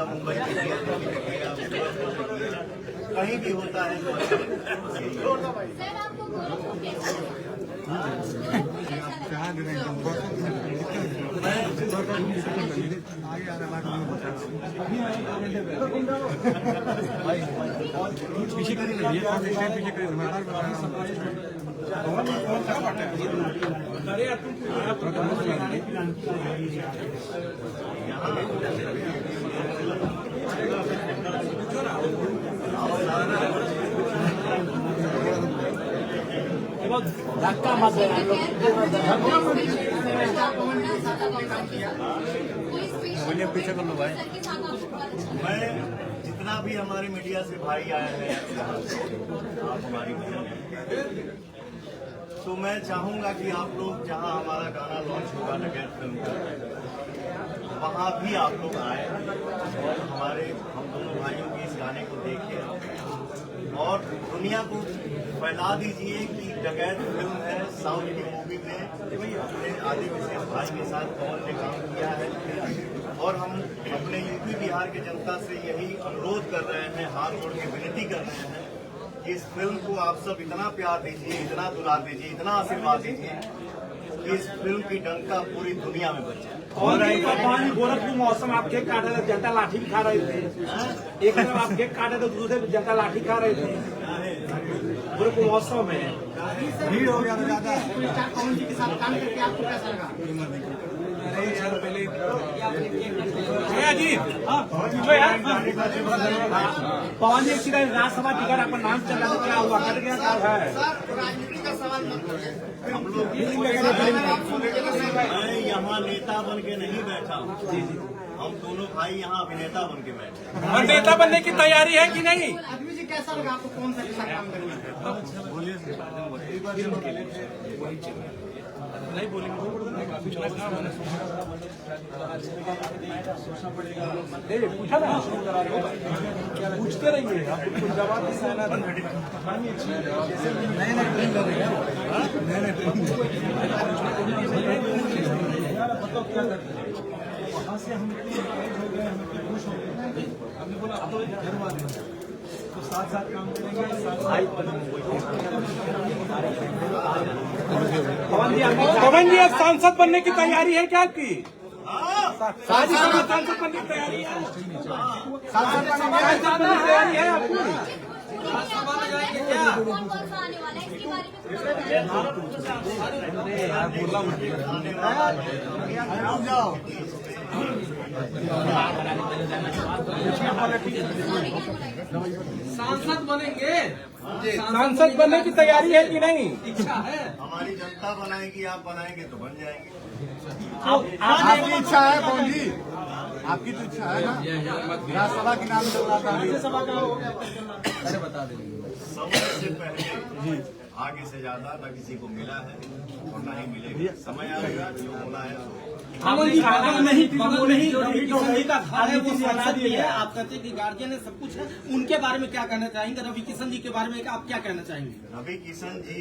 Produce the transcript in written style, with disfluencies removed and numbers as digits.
मुंबई कहीं भी होता है तो पीछे धक्का मत पीछे कर लो भाई। मैं जितना भी हमारे मीडिया से भाई आए हैं आप हमारी बहन हैं, तो मैं चाहूंगा कि आप लोग जहां हमारा गाना लॉन्च होगा डकैत फिल्म का, वहां भी आप लोग आए और हमारे हम दोनों भाइयों की इस गाने को देखें और दुनिया को फैला दीजिए कि डकैत फिल्म है साउथ की मूवी में अपने आदि विशेष भाई के साथ कौन ने काम किया है। और हम अपने यूपी बिहार की जनता से यही अनुरोध कर रहे हैं, हाथ जोड़ के विनती कर रहे हैं कि इस फिल्म को आप सब इतना प्यार दीजिए, इतना दुलार दीजिए, इतना आशीर्वाद दीजिए कि इस फिल्म की डंका पूरी दुनिया में बचे। और गोरखपुर मौसम आप केक काट रहे थे, जनता लाठी भी खा रहे थे। एक तरफ आप केक काटे तो दूसरे जनता लाठी खा रहे थे। गोरखपुर मौसम में भीड़ हो गया ज्यादा। पवन जी के साथ काम करके आपको कैसा लगा? पवन जी की राज्यसभा टिकट आपका नाम चला तो क्या हुआ, कट गया क्या है? राजनीति का सवाल मत हम लोग मैं यहाँ नेता बन के नहीं बैठा हूँ, हम दोनों भाई यहाँ अभिनेता बन के बैठे। और नेता बनने की तैयारी है कि नहीं? आदमी जी कैसा लगा आपको, कौन सा काम करना है? नहीं बोलेंगे पूछा ना, पूछते रहिए आप, कुछ जवाब वहाँ से हम खुश हो गए, हमने बोला अब घर वाले तो साथ साथ काम करेंगे। पवन जी अब सांसद बनने की तैयारी है क्या आपकी? सांसद बनने की तैयारी है, सांसद बनने की तैयारी है आपकी? सांसद बनेंगे, सांसद बनने की तैयारी है कि नहीं? इच्छा है हमारी जनता बनाएगी, आप बनाएंगे तो बन जाएंगे। आपकी इच्छा है कौन जी? आपकी तो इच्छा है ना? राज्यसभा के नाम चल रहा था। राज्यसभा का हो गया, अरे बता देंगे। समय से पहले आगे से ज्यादा न किसी को मिला है और न ही मिलेगा। समय आएगा जो होना है। नहीं का खाने वो बना दिए है। आप कहते हैं कि गार्जियन है, सब कुछ है, उनके बारे में क्या कहना चाहेंगे? रवि किशन जी के बारे में आप क्या कहना चाहेंगे? रवि किशन जी